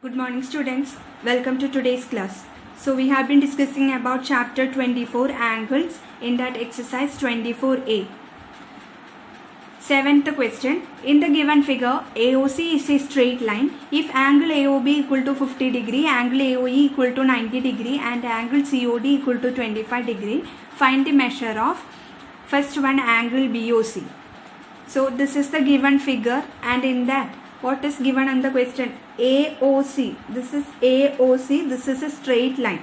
Good morning students, welcome to today's class. So we have been discussing about chapter 24 angles in that exercise 24a. Seventh question, in the given figure AOC is a straight line. If angle AOB equal to 50 degree, angle AOE equal to 90 degree and angle COD equal to 25 degree, find the measure of first one angle BOC. So this is the given figure, and in that what is given on the question? AOC. This is AOC. This is a straight line.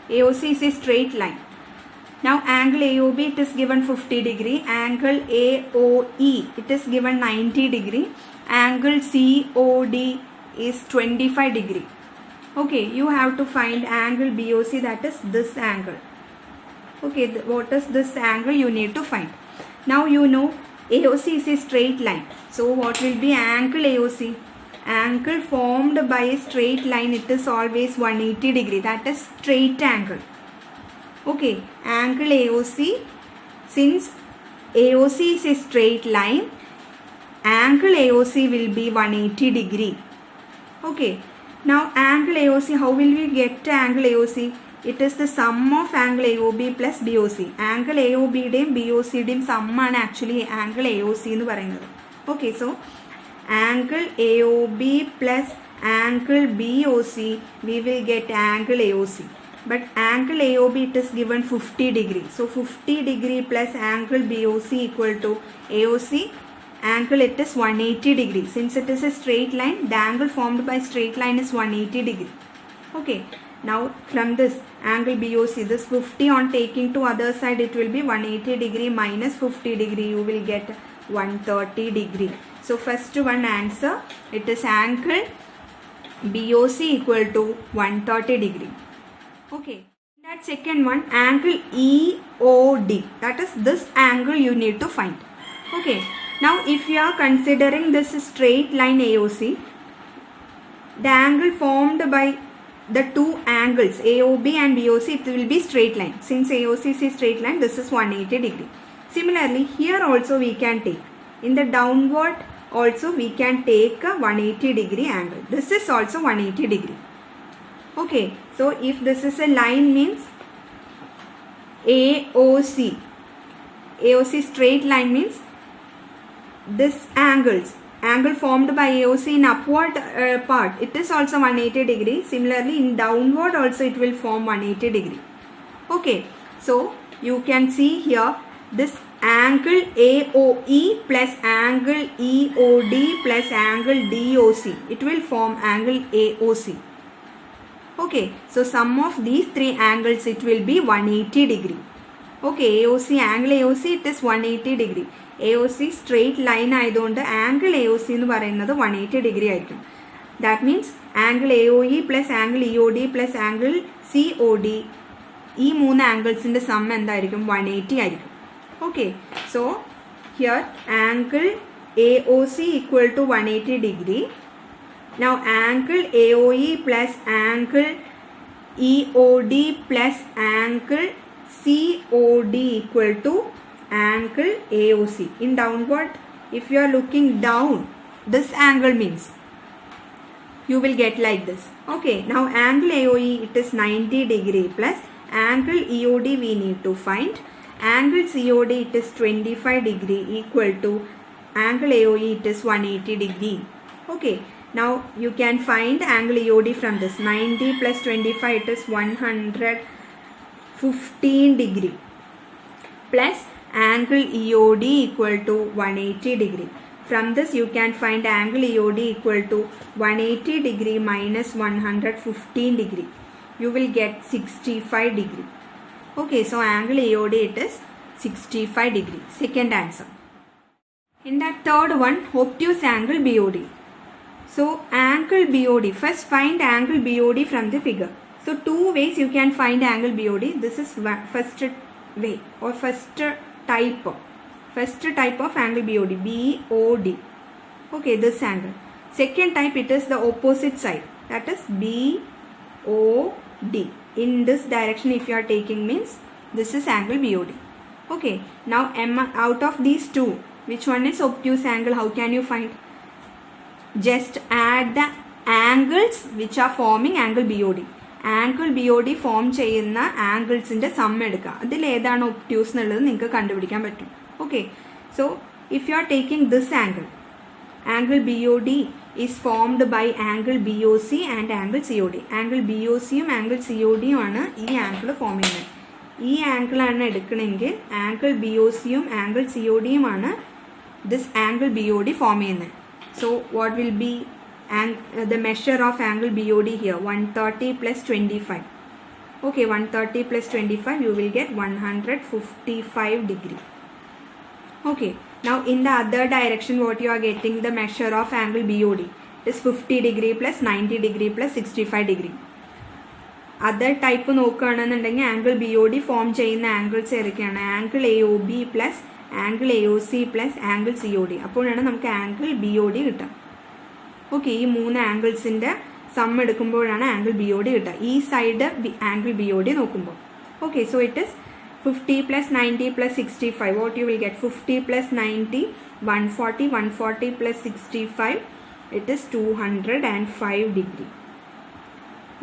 AOC is a straight line. Now angle AOB, it is given 50 degree. Angle AOE, it is given 90 degree. Angle COD is 25 degree. Okay, you have to find angle BOC, that is this angle. Okay, what is this angle you need to find. Now you know AOC is a straight line. So what will be angle AOC? Angle formed by a straight line, it is always 180 degree. That is straight angle. Okay, angle AOC, since AOC is a straight line, angle AOC will be 180 degree. Okay, now angle AOC, how will we get angle AOC? It is the sum of angle AOB plus BOC. Angle AOB ടെയും BOC ടെയും സമ്മാണ് actually angle AOC എന്ന് പറയുന്നത്. Okay, so angle AOB plus angle BOC, we will get angle AOC. But angle AOB, it is given 50 degree. So 50 degree plus angle BOC equal to AOC. Angle it is 180 degree. Since it is a straight line, the angle formed by straight line is 180 degree. Okay. Now from this angle BOC, this 50 on taking to other side, it will be 180 degree minus 50 degree. You will get 130 degree. So first one answer, it is angle BOC equal to 130 degree. Okay. That second one, angle EOD, that is this angle you need to find. Okay. Now if you are considering this straight line AOC, the angle formed by the two angles AOB and BOC, it will be straight line. Since AOC is a straight line, this is 180 degree. Similarly, here also we can take, in the downward also we can take a 180 degree angle. This is also 180 degree. Okay, so if this is a line means AOC straight line means this angle formed by AOC in upward part, it is also 180 degree. Similarly, in downward also it will form 180 degree. Okay, so you can see here this angle AOE plus angle EOD plus angle DOC, it will form angle AOC. Okay, so sum of these three angles, it will be 180 degree. Okay, AOC, angle AOC, it is 180 degree. AOC straight line ആയതുകൊണ്ട് angle AOC എന്ന് പറയുന്നത് 180 degree ആയിരിക്കും. That means angle AOE plus angle EOD plus angle COD, ഈ മൂന്ന് ആംഗിൾസിൻ്റെ some എന്തായിരിക്കും? 180 ആയിരിക്കും. Okay, so here angle AOC equal to 180 degree. Now angle AOE plus angle EOD plus angle COD equal to angle AOC. In downward, if you are looking down, this angle means you will get like this. Okay, now angle AOE, it is 90 degree plus angle EOD we need to find. Angle COD, it is 25 degree equal to angle AOE, it is 180 degree. Okay, now you can find angle EOD from this. 90 plus 25, it is 115 degree plus angle EOD equal to 180 degree. From this you can find angle EOD equal to 180 degree minus 115 degree. You will get 65 degree. Okay, so angle EOD, it is 65 degree. Second answer. In that third one, obtuse angle BOD. So angle BOD, first find angle BOD from the figure. So two ways you can find angle BOD. This is first way or first type of angle BOD, BOD. Okay, this angle. Second type, it is the opposite side, that is BOD. In this direction if you are taking means this is angle BOD. Okay, now out of these two, which one is obtuse angle? How can you find? Just add the angles which are forming angle BOD. Angle BOD form ചെയ്യുന്ന ആംഗിൾസിൻ്റെ some എടുക്കുക. അതിൽ ഏതാണ് obtuse എന്നുള്ളത് നിങ്ങൾക്ക് കണ്ടുപിടിക്കാൻ പറ്റും. Okay, so if you are taking this angle BOD is formed by angle BOC and angle COD. Angle BOCയും angle CODയും ആണ് ഈ ആംഗിൾ ഫോം ചെയ്യുന്നത്. ഈ ആംഗിളാണ് എടുക്കണമെങ്കിൽ ആംഗിൾ BOCയും ആംഗിൾ CODയുമാണ് ദിസ് ആംഗിൾ BOD ഫോം ചെയ്യുന്നത്. So what will be the measure of angle BOD here? 130 plus 25. Okay, 130 plus 25, you will get 155 degree. Okay, now in the other direction, what you are getting the measure of angle BOD is 50 degree plus 90 degree plus 65 degree. Other type നോക്കുകയാണെന്നുണ്ടെങ്കിൽ angle BOD form ചെയ്യുന്ന angles ഏതൊക്കെയാണ്? Angle AOB plus angle AOC plus angle COD. അപ്പോഴാണ് നമുക്ക് angle BOD കിട്ടുക. Okay, ഈ മൂന്ന് ആംഗിൾസിൻ്റെ some എടുക്കുമ്പോഴാണ് angle BOD കിട്ടുക. ഈ സൈഡ് ആംഗിൾ BOD നോക്കുമ്പോൾ. Okay, so it is 50 plus 90 plus 65. What you will get? 50 plus 90, 140. 140 plus 65, it is 205 degree.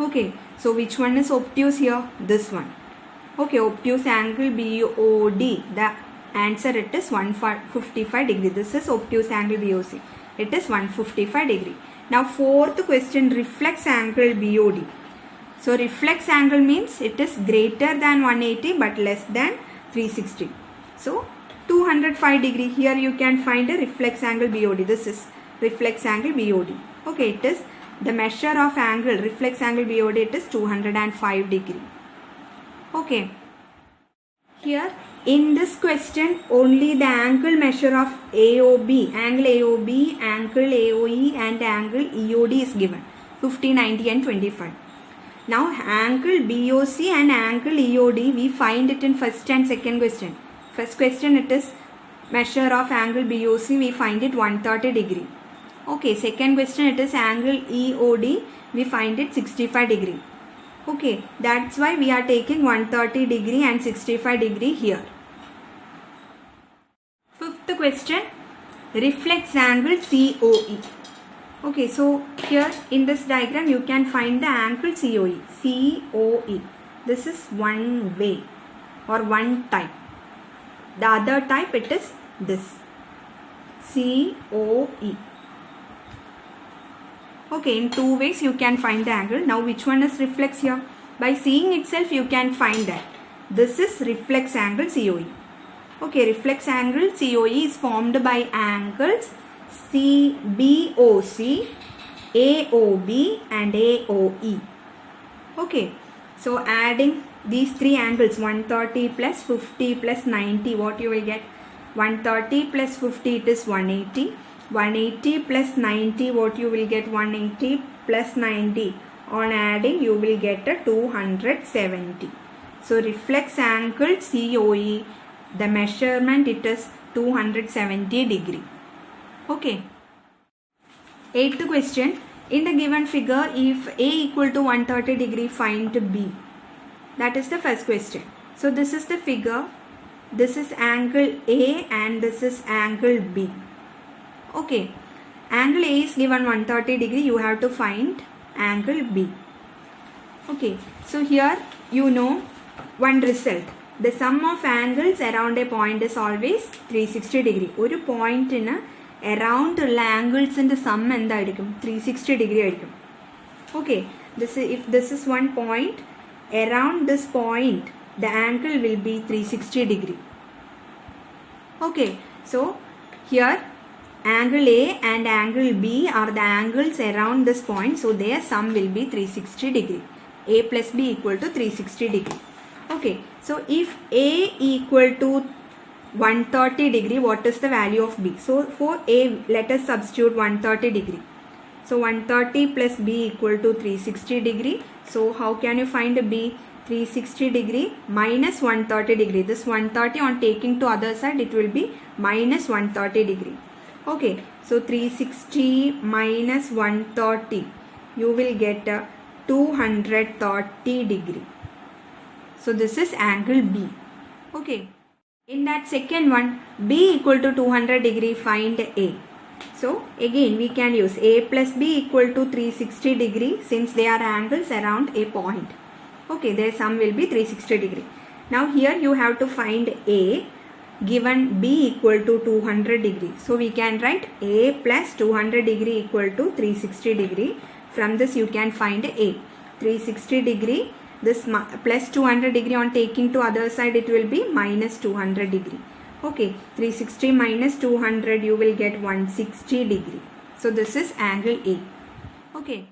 Okay, so which one is obtuse here? This one. Okay, obtuse angle BOD. The answer, it is 155 degree. This is obtuse angle BOC. It is 155 degree. Now fourth question, reflex angle BOD. So reflex angle means it is greater than 180 but less than 360. So 205 degree. Here you can find a reflex angle BOD. This is reflex angle BOD. Okay, it is the measure of angle, reflex angle BOD, it is 205 degree. Okay. Here in this question only the angle measure of AOB, angle AOB, angle AOE and angle EOD is given, 50, 90 and 25. Now angle BOC and angle EOD we find it in first and second question. First question it is measure of angle BOC, we find it 130 degree. Okay, second question it is angle EOD, we find it 65 degree. Okay, that's why we are taking 130 degree and 65 degree here. Fifth question, reflex angle COE. Okay, so here in this diagram you can find the angle COE. COE. This is one way or one type. The other type it is this. COE. Okay, in two ways you can find the angle. Now which one is reflex here? By seeing itself you can find that this is reflex angle COE. Okay, reflex angle COE is formed by angles CBOC, AOB and AOE. Okay, so adding these three angles 130 plus 50 plus 90, what you will get? 130 plus 50 it is 180. 180 plus 90, what you will get? 180 plus 90. On adding you will get a 270. So reflex angle COE, the measurement it is 270 degree. Okay. Eighth question, in the given figure if A equal to 130 degree, find B. That is the first question. So this is the figure, this is angle A and this is angle B. Okay, angle A is given 130 degree, you have to find angle B. Okay, so here you know one result, the sum of angles around a point is always 360 degree. ഒരു പോയിന്റിന് around ഉള്ള ആംഗിൾസിൻ്റെ some എന്തായിരിക്കും? 360 degree ആയിരിക്കും. Okay, if this is one point, around this point the angle will be 360 degree. Okay, so here angle A and angle B are the angles around this point, so their sum will be 360 degree. A plus B equal to 360 degree. Okay, so if A equal to 130 degree, what is the value of B? So for A, let us substitute 130 degree. So 130 plus B equal to 360 degree. So how can you find B? 360 degree minus 130 degree. This 130 on taking to other side, it will be minus 130 degree. Okay, so 360 minus 130, you will get a 230 degree. So this is angle B. Okay, in that second one, B equal to 200 degree, find A. So again we can use A plus B equal to 360 degree since they are angles around a point. Okay, their sum will be 360 degree. Now here you have to find A given B equal to 200 degree. So we can write A plus 200 degree equal to 360 degree. From this you can find A. 360 degree, this plus 200 degree on taking to other side it will be minus 200 degree. Okay, 360 minus 200 you will get 160 degree. So this is angle A. Okay,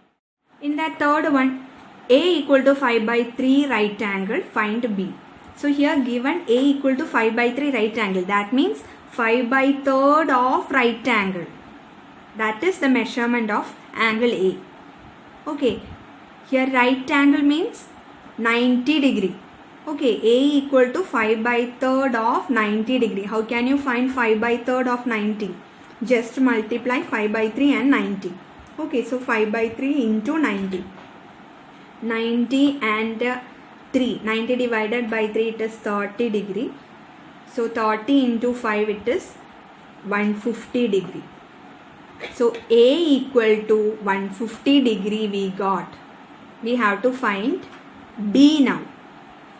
in that third one, A equal to 5 by 3 right angle, find B. So here given A equal to 5 by 3 right angle, that means 5 by third of right angle. That is the measurement of angle A. Okay, here right angle means 90 degree. Okay, A equal to 5 by third of 90 degree. How can you find 5 by third of 90? Just multiply 5 by 3 and 90. Okay, so 5 by 3 into 90. 90 and 3. 90 divided by 3 it is 30 degree. So 30 into 5 it is 150 degree. So A equal to 150 degree we got. We have to find B now.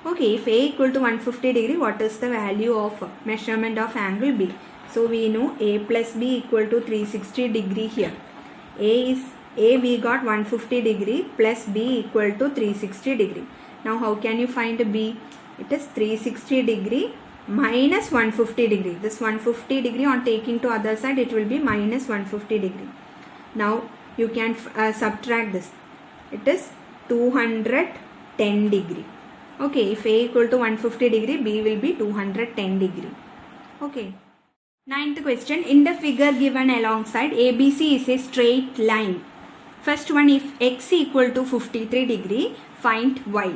Okay, if A equal to 150 degree, what is the value of measurement of angle B? So we know A plus B equal to 360 degree here. A we got 150 degree plus B equal to 360 degree. Now how can you find B? It is 360 degree minus 150 degree. This 150 degree on taking to other side it will be minus 150 degree. Now you can subtract this. It is 210 degree. Okay, if A equal to 150 degree, B will be 210 degree. Okay. Ninth question. In the figure given alongside, ABC is a straight line. First one, if X equal to 53 degree, find Y.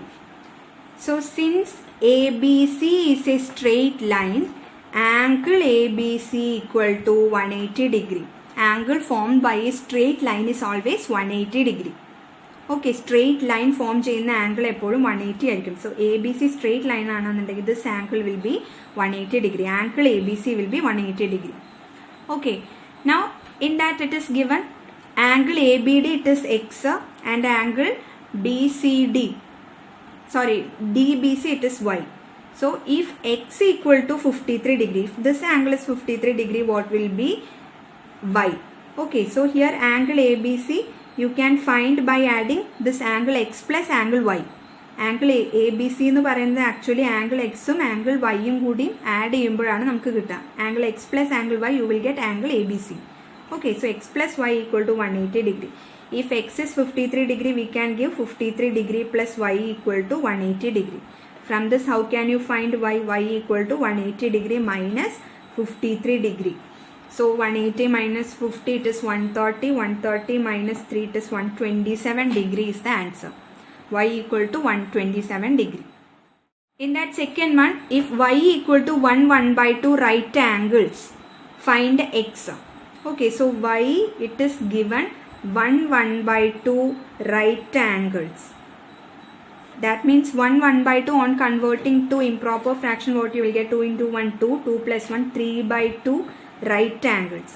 So since ABC is a straight line, angle ABC equal to 180 degree. Angle formed by a straight line is always 180 degree. Okay, straight line form ചെയ്യുന്ന angle എപ്പോഴും 180 ആയിരിക്കും. So ABC straight line ആണെന്നുണ്ടെങ്കിൽ this angle will be 180 degree. Angle ABC will be 180 degree. Okay, now in that it is given angle ABD it is X and angle DBC it is Y. So if X equal to 53 degree, if this angle is 53 degree, what will be Y? Okay, so here angle ABC you can find by adding this angle X plus angle Y. Angle ABC എന്ന് പറയുന്നത് actually angle X ഉം angle Y ഉം കൂടി add ചെയ്യുമ്പോഴാണ് നമുക്ക് കിട്ടുക. Angle X plus angle Y you will get angle ABC. Okay, so X plus Y equal to 180 degree. If X is 53 degree, we can give 53 degree plus Y equal to 180 degree. From this, how can you find Y? Y equal to 180 degree minus 53 degree. So 180 minus 50 it is 130. 130 minus 3 it is 127 degree is the answer. Y equal to 127 degree. In that second one, if Y equal to 1 by 2 right angles, find X. Okay, so Y it is given 1 by 2 right angles. That means 1 by 2 on converting to improper fraction, what you will get? 2 into 1 2, 2 plus 1 3 by 2 right angles.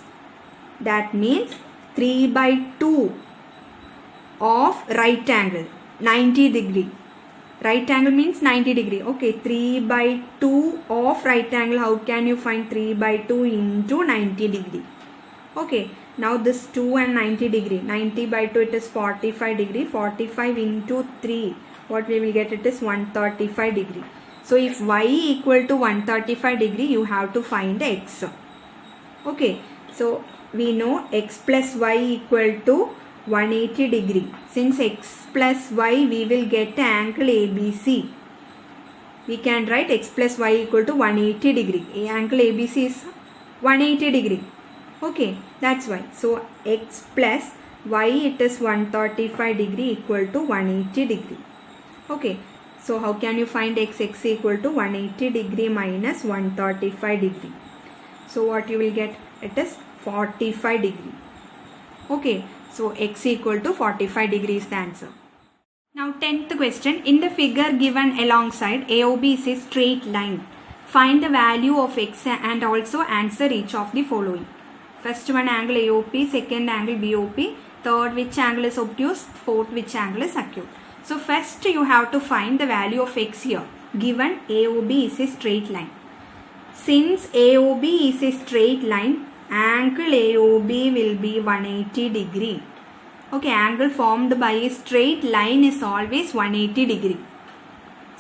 That means 3 by 2 of right angle 90 degree. Right angle means 90 degree. Okay, 3 by 2 of right angle. How can you find 3 by 2 into 90 degree? Okay, now this 2 and 90 degree. 90 by 2 it is 45 degree. 45 into 3, what we will get? It is 135 degree. So if Y equal to 135 degree, you have to find X. Okay, so we know X plus Y equal to 180 degree. Since X plus Y we will get angle ABC. We can write X plus Y equal to 180 degree. Angle ABC is 180 degree. Okay, that's why. So X plus Y it is 135 degree equal to 180 degree. Okay, so how can you find X? X equal to 180 degree minus 135 degree. So what you will get? It is 45 degree. Okay, so X equal to 45 degree is the answer. Now 10th question. In the figure given alongside, AOB is a straight line. Find the value of X and also answer each of the following. First one angle AOP, second angle BOP, third which angle is obtuse, fourth which angle is acute. So first you have to find the value of x here. Given AOB is a straight line. Since AOB is a straight line, angle AOB will be 180 degree. Okay, angle formed by a straight line is always 180 degree.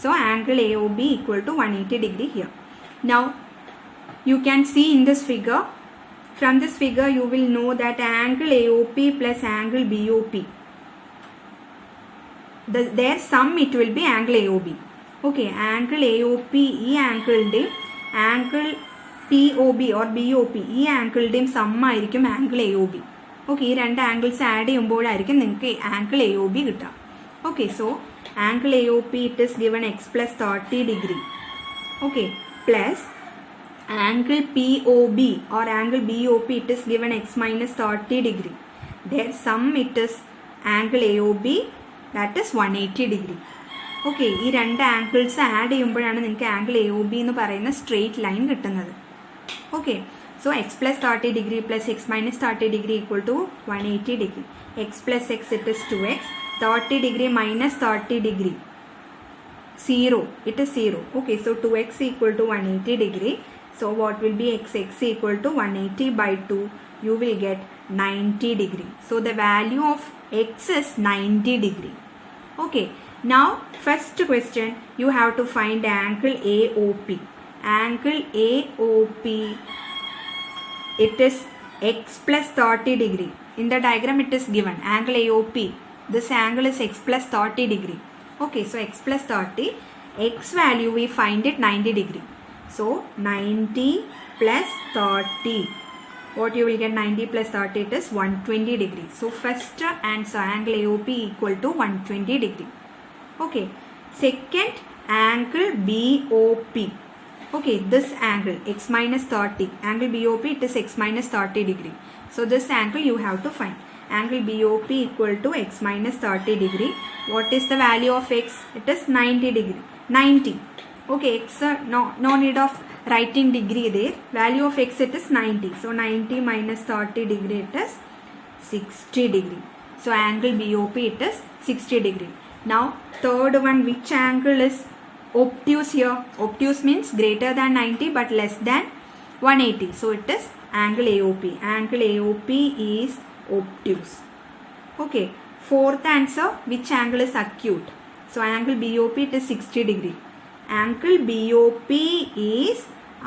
So angle AOB equal to 180 degree here. Now you can see in this figure, from this figure you will know that angle AOP plus angle BOP, their sum it will be angle AOB. Okay, angle AOP ഈ ആംഗിളിൻ്റെ angle POB or BOP ഈ ആംഗിളിൻ്റെയും some ആയിരിക്കും angle AOB. Okay, ഈ രണ്ട് angles add ചെയ്യുമ്പോഴായിരിക്കും നിങ്ങൾക്ക് angle AOB കിട്ടുക. Okay, so angle AOP it is given x plus 30 degree. Okay, plus angle POB or angle BOP it is given x minus 30 degree. Their sum it is angle AOB, that is 180 degree. Okay, ഈ രണ്ട് angles add ചെയ്യുമ്പോഴാണ് നിങ്ങൾക്ക് angle AOB എന്ന് പറയുന്ന straight line കിട്ടുന്നത്. Okay, so X plus 30 degree plus X minus 30 degree equal to 180 degree. X plus X it is 2x, 30 degree minus 30 degree 0, it is 0. Okay, so 2x equal to 180 degree. So what will be x? X equal to 180 by 2, you will get 90 degree. So the value of x is 90 degree. Okay, now first question, you have to find angle AOP. Angle AOP, it is x plus 30 degree. In the diagram it is given angle AOP, this angle is x plus 30 degree. Okay, so x plus 30, x value we find it 90 degree. So 90 plus 30, what you will get? 90 plus 30, it is 120 degree. So first answer, angle AOP equal to 120 degree. Okay, second angle BOP. Okay, this angle x minus 30, angle BOP it is x minus 30 degree. So this angle you have to find. Angle BOP equal to x minus 30 degree. What is the value of x? It is 90 degree. 90. Okay, x no need of writing degree there. Value of x it is 90. So 90 minus 30 degree it is 60 degree. So angle BOP it is 60 degree. Now third one, which angle is obtuse here? Obtuse means greater than 90 but less than 180. So it is angle AOP. Angle AOP is obtuse. Okay, fourth answer, which angle is acute? So angle BOP it is 60 degree. Angle BOP is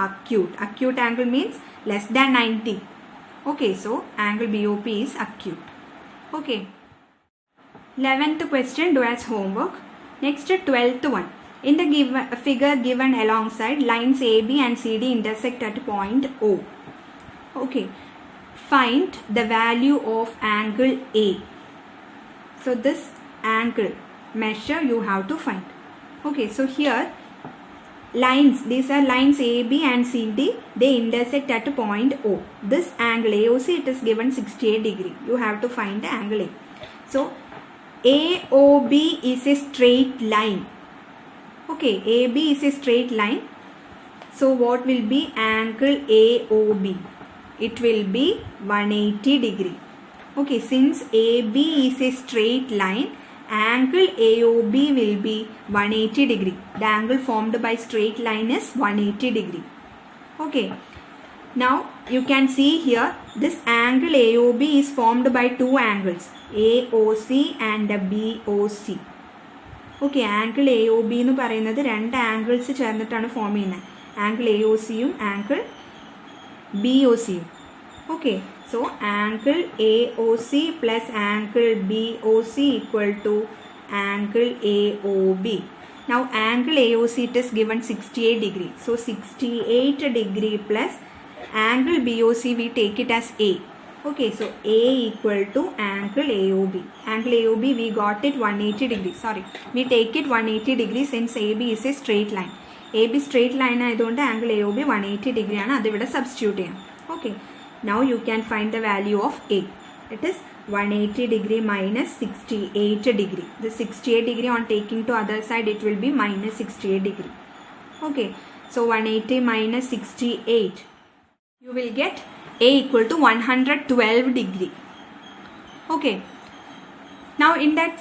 acute. Acute angle means less than 90. Okay, so angle BOP is acute. Okay, 11th question, do as homework. Next, 12th one. In the figure given alongside, lines AB and CD intersect at point O. Okay, find the value of angle A. So this angle measure you have to find. Okay, so here lines, these are lines AB and CD, they intersect at point O. This angle AOC it is given 68 degree. You have to find the angle A. So AOB is a straight line. Okay, AB is a straight line. So what will be angle AOB? It will be 180 degree. Okay, since AB is a straight line, angle AOB will be 180 degree. The angle formed by straight line is 180 degree. Okay, now you can see here this angle AOB is formed by two angles, AOC and BOC. Okay, angle AOB എന്ന് പറയുന്നത് രണ്ട് angles ചേർന്നിട്ടാണ് form ചെയ്യുന്നത്, angle AOCയും angle BOCയും. Okay, so angle AOC plus angle BOC equal to angle AOB. Now angle AOC it is given 68 degree. So 68 degree plus angle BOC we take it as A. Okay, so A equal to angle AOB. Angle AOB we got it 180 degree. Sorry, we take it 180 degree since AB is a straight line. AB straight line ആയതുകൊണ്ട് angle AOB 180 degree ആണ്, അതിവിടെ substitute ചെയ്യാം. Okay, now you can find the value of A. It is 180 degree minus 68 degree. The 68 degree on taking to other side it will be minus 68 degree. Okay, so 180 minus 68, you will get A equal to 112 degree. Okay. Now in that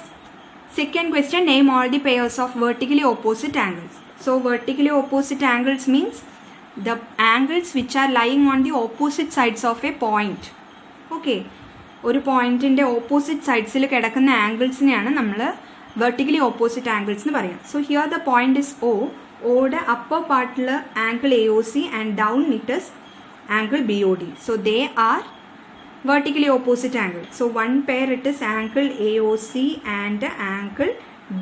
second question, name all the pairs of vertically opposite angles. So vertically opposite angles means the angles which are lying on the opposite sides of a point. Okay. ഒരു പോയിന്റിൻ്റെ opposite സൈഡ്സിൽ കിടക്കുന്ന ആംഗിൾസിനെയാണ് നമ്മൾ vertically opposite angles എന്ന് പറയാം. So here the point is O. ഓയുടെ upper പാർട്ടിൽ angle A O C and down it is angle B O D. So they are vertically opposite angle. So one pair it is angle AOC and angle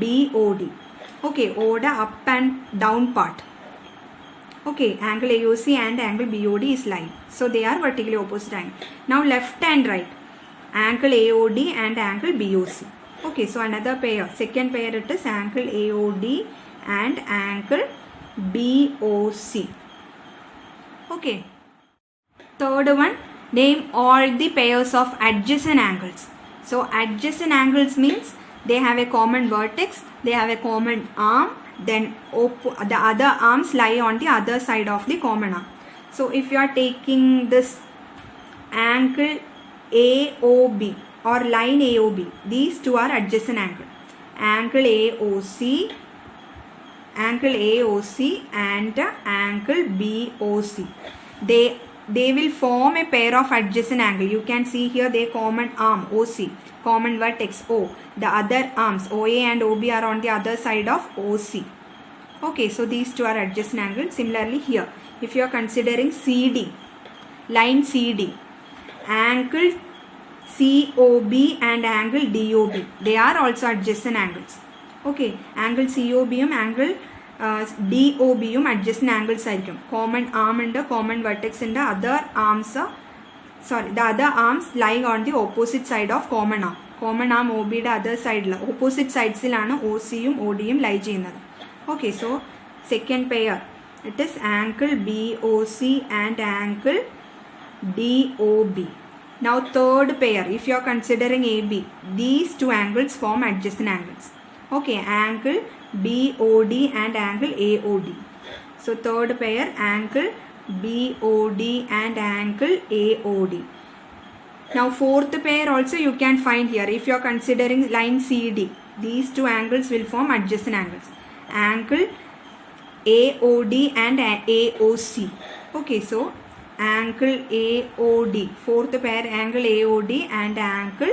BOD. Okay, O the up and down part. Okay, angle AOC and angle BOD is line. So they are vertically opposite angle. Now left and right, angle AOD and angle BOC. Okay, so another pair, second pair it is angle AOD and angle BOC. Okay, third one, name all the pairs of adjacent angles. So adjacent angles means they have a common vertex, they have a common arm, then the other arms lie on the other side of the common arm. So if you are taking this angle AOB or line AOB, these two are adjacent angle. Angle AOC and angle BOC. They will form a pair of adjacent angle. You can see here their common arm OC, common vertex O. The other arms OA and OB are on the other side of OC. Okay, so these two are adjacent angles. Similarly here, if you are considering CD, line CD, angle COB and angle DOB, they are also adjacent angles. Okay, angle COB and angle DOB യും adjacent angles ആയിരിക്കും. Common ആം ഉണ്ട്, common vertex ഉണ്ട്. the other arms lying on the opposite side of common arm. Common arm O ബിയുടെ other സൈഡിൽ opposite സൈഡ്സിലാണ് O സിയും O ഡിയും lie ചെയ്യുന്നത്. Okay, so second pair it is angle BOC and angle DOB. Now third pair, if you are considering AB, these two angles form adjacent angles. Okay, angle BOD and angle AOD. So third pair, angle BOD and angle AOD. Now fourth pair also you can find here. If you are considering line CD, these two angles will form adjacent angles. Angle AOD and AOC. Okay, so angle AOD, fourth pair, angle AOD and angle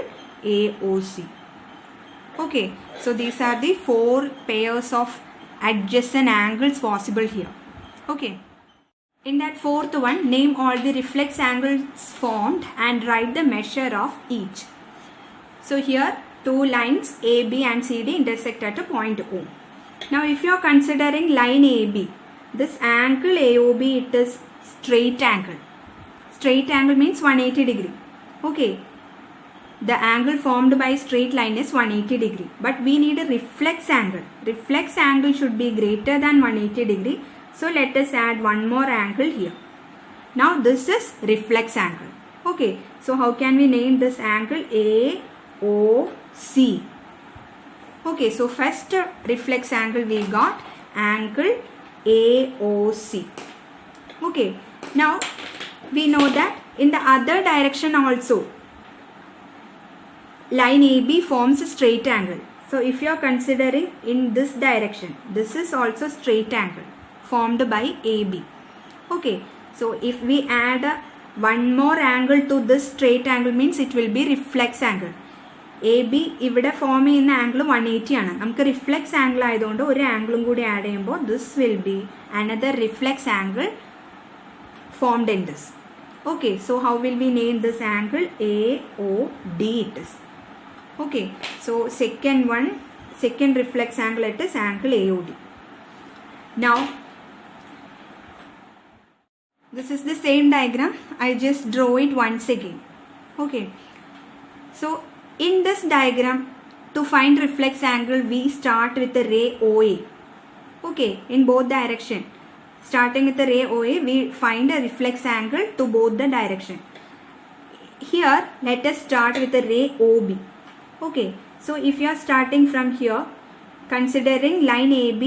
AOC. Okay, so these are the four pairs of adjacent angles possible here. Okay, in that fourth one, name all the reflex angles formed and write the measure of each. So here two lines AB and CD intersect at a point O. Now if you are considering line AB, this angle AOB, it is straight angle. Straight angle means 180 degree. Okay, the angle formed by straight line is 180 degree, but we need a reflex angle. Reflex angle should be greater than 180 degree. So let us add one more angle here. Now this is reflex angle. Okay, so how can we name this angle? AOC. Okay, so first reflex angle we got angle AOC. Okay, now we know that in the other direction also line AB forms a straight angle. So if you are considering in this direction, this is also straight angle formed by AB. Okay, so if we add one more angle to this straight angle means it will be reflex angle. AB ഇവിടെ form ചെയ്യുന്ന angle 180 ആണ്. നമുക്ക് reflex angle ആയതുകൊണ്ട് ഒരു ആംഗിളും കൂടി add ചെയ്യുമ്പോൾ this will be another reflex angle formed in this. Okay, so how will we name this angle? AOD it is. Okay, so second reflex angle it is angle AOD. Now this is the same diagram, I just draw it once again. Okay, so in this diagram to find reflex angle we start with the ray OA. Okay, in both direction, starting with the ray OA we find a reflex angle to both the direction. Here let us start with the ray OB. Okay, so if you are starting from here, considering line AB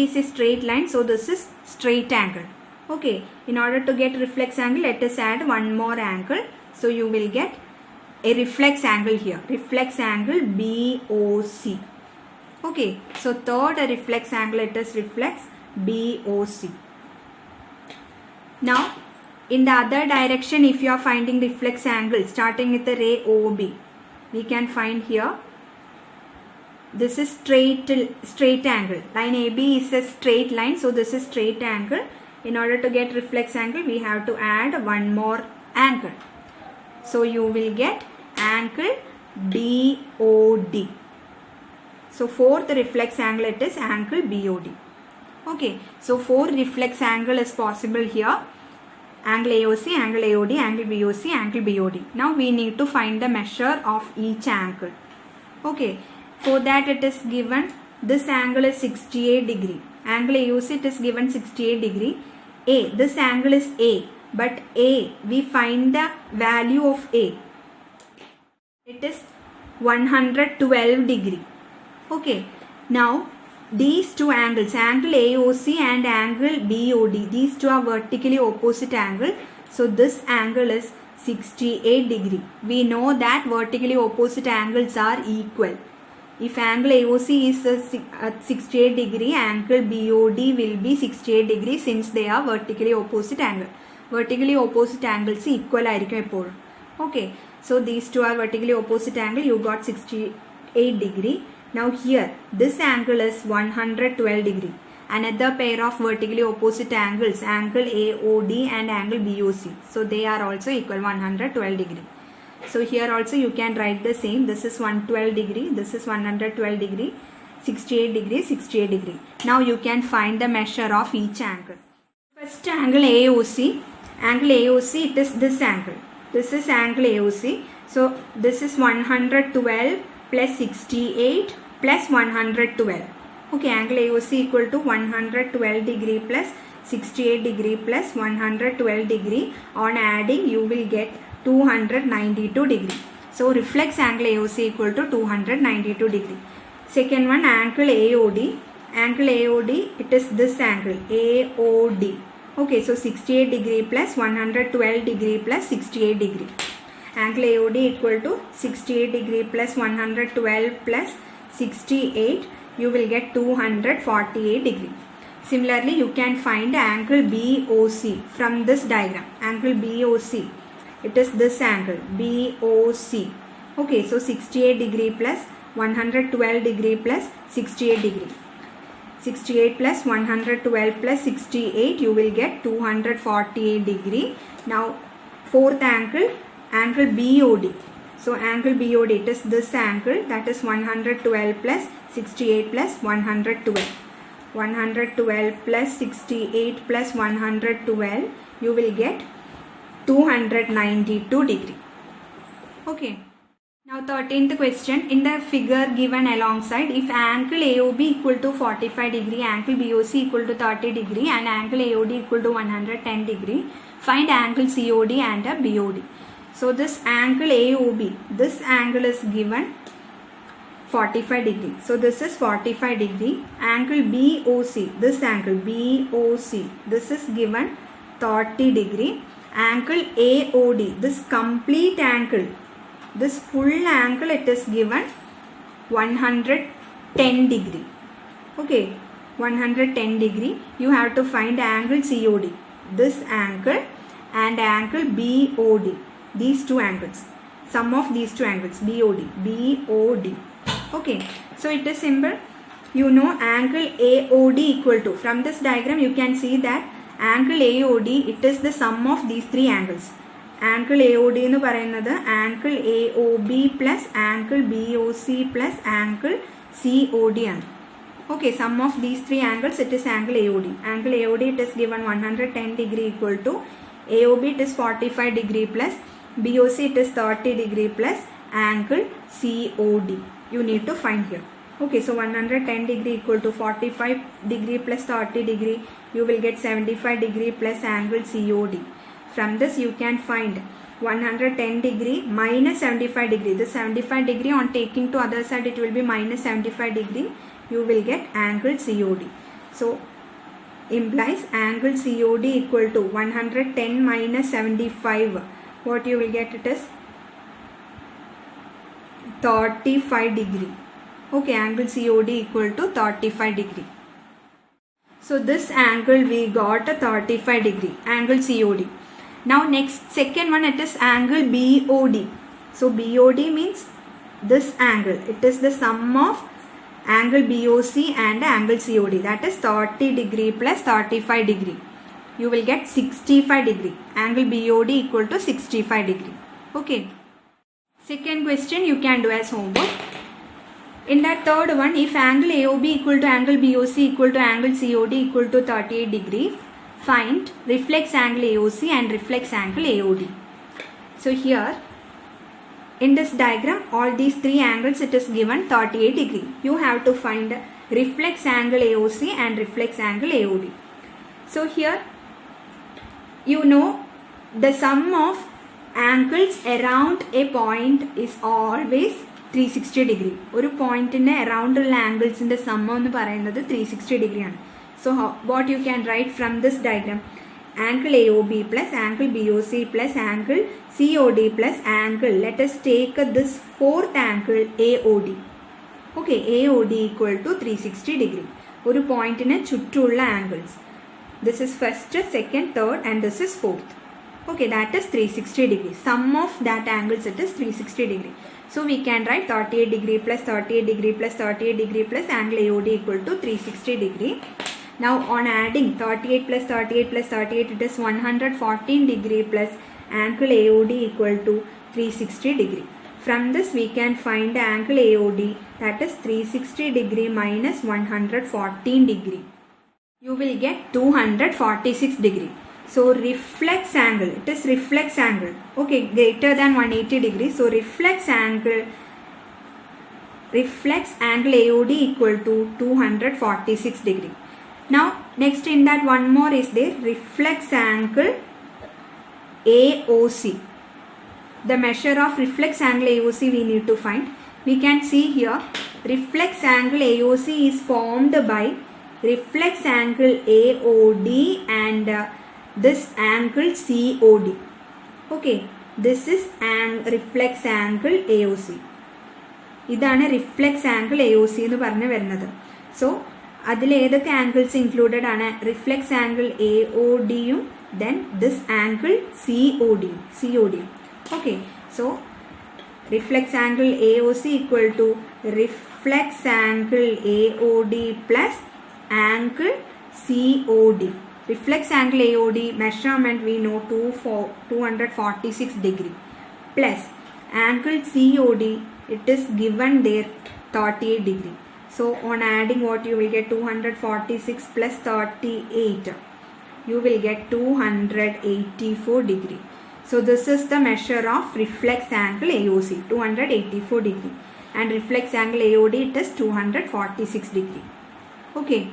is a straight line, so this is straight angle. Okay, in order to get reflex angle, let us add one more angle. So you will get a reflex angle here, reflex angle BOC. Okay, so third reflex angle, it is reflex BOC. Now in the other direction, if you are finding reflex angle starting with the ray OB, we can find here, this is straight angle. Line AB is a straight line, so this is straight angle. In order to get reflex angle, we have to add one more angle. So you will get angle BOD. So fourth reflex angle, it is angle BOD. Okay, so 4 reflex angle is possible here. Angle AOC, angle AOD, angle BOC, angle BOD. Now we need to find the measure of each angle. Okay, for that it is given, this angle is 68 degree. Angle AOC, it is given 68 degree. A, this angle is A, but A, we find the value of A. It is 112 degree. Okay, now these two angles, angle AOC and angle BOD, these two are vertically opposite angle. So this angle is 68 degree. We know that vertically opposite angles are equal. If angle AOC is 68 degree, angle BOD will be 68 degree since they are vertically opposite angle. Vertically opposite angles equal ആയിരിക്കും എപ്പോഴും. Okay, so these two are vertically opposite angle. You got 68 degree. Now here, this angle is 112 degree. Another pair of vertically opposite angles, angle AOD and angle BOC. So they are also equal, 112 degree. So here also you can write the same. This is 112 degree. This is 112 degree. 68 degree, 68 degree. Now you can find the measure of each angle. First angle AOC. Angle AOC, it is this angle. This is angle AOC. So this is 112 plus 68 plus 112. Okay, angle AOC equal to 112 degree plus 68 degree plus 112 degree. On adding, you will get 292 degree. So reflex angle AOC equal to 292 degree. Second one, angle AOD. Angle AOD, it is this angle AOD. Okay, so 68 degree plus 112 degree plus 68 degree. Angle AOD equal to 68 degree plus 112 plus 68, you will get 248 degree. Similarly, you can find angle BOC from this diagram. Angle BOC, it is this angle BOC. Okay, so 68 degree plus 112 degree plus 68 degree. 68 plus 112 plus 68, you will get 248 degree. Now fourth angle, angle BOD. So angle BOD, it is this angle, that is 112 plus 68 plus 112. 112 plus 68 plus 112, you will get 292 degree. Okay. Now 13th question, in the figure given alongside, if angle AOB equal to 45 degree, angle BOC equal to 30 degree and angle AOD equal to 110 degree, find angle COD and a BOD. So this angle AOB, this angle is given 45 degree. So this is 45 degree. Angle BOC, this angle BOC, this is given 30 degree. Angle AOD, this complete angle, this full angle, it is given 110 degree. Okay, 110 degree. You have to find angle COD, this angle and angle BOD, these two angles, sum of these two angles, BOD. Okay, so it is simple. You know angle AOD equal to, from this diagram you can see that angle AOD, it is the sum of these three angles. Angle AOD എന്ന് പറയുന്നത് angle AOB plus angle BOC plus angle COD ആണ്. Okay, sum of these three angles, it is angle AOD. Angle AOD, it is given 110 degree equal to AOB, it is 45 degree plus BOC, it is 30 degree plus angle COD. You need to find here. Okay, so 110 degree equal to 45 degree plus 30 degree, you will get 75 degree plus angle COD. From this you can find 110 degree minus 75 degree. The 75 degree on taking to other side, it will be minus 75 degree. You will get angle COD. So implies angle COD equal to 110 minus 75. What you will get, it is 35 degree. Okay, angle COD equal to 35 degree. So this angle we got a 35 degree, angle COD. Now next, second one, it is angle BOD. So BOD means this angle. It is the sum of angle BOC and angle COD. That is 30 degree plus 35 degree. You will get 65 degree. Angle BOD equal to 65 degree. Okay. Second question you can do as homework. In that third one, if angle AOB equal to angle BOC equal to angle COD equal to 38 degree, find reflex angle AOC and reflex angle AOD. So here, in this diagram, all these three angles it is given 38 degree. You have to find reflex angle AOC and reflex angle AOD. So here, you know the sum of angles around a point is always 360 degree. ഒരു പോയിന്റിന് around ഉള്ള ആംഗിൾസിന്റെ some എന്ന് പറയുന്നത് 360 degree ആണ്. So what you can write from this diagram? Angle AOB plus angle BOC plus angle COD plus angle. Let us take this fourth angle AOD. Okay, AOD equal to 360 degree. ഒരു പോയിന്റിന് ചുറ്റുമുള്ള angles. This is first, second, third and this is fourth. Okay, that is 360 degree. Sum of that angles it is 360 degree. So we can write 38 degree plus 38 degree plus 38 degree plus angle AOD equal to 360 degree. Now on adding 38 plus 38 plus 38, it is 114 degree plus angle AOD equal to 360 degree. From this we can find angle AOD, that is 360 degree minus 114 degree. You will get 246 degree. So reflex angle, it is reflex angle, okay, greater than 180 degree. So reflex angle AOD equal to 246 degree. Now next in that one more is there, reflex angle AOC. The measure of reflex angle AOC we need to find. We can see here, reflex angle AOC is formed by reflex angle AOD and this angle COD. Okay, this is reflex angle AOC. ഇതാണ് reflex angle AOC എന്ന് പറഞ്ഞു വരുന്നത്. So അതിൽ ഏതൊക്കെ angles included ആണ്? Reflex angle AODയും then this angle COD. Okay, so reflex angle AOC equal to reflex angle AOD plus angle COD. Reflex angle AOD measurement we know 246 degree plus angle COD, it is given there 38 degree. So on adding what you will get, 246 plus 38, you will get 284 degree. So this is the measure of reflex angle AOC, 284 degree, and reflex angle AOD it is 246 degree. Okay.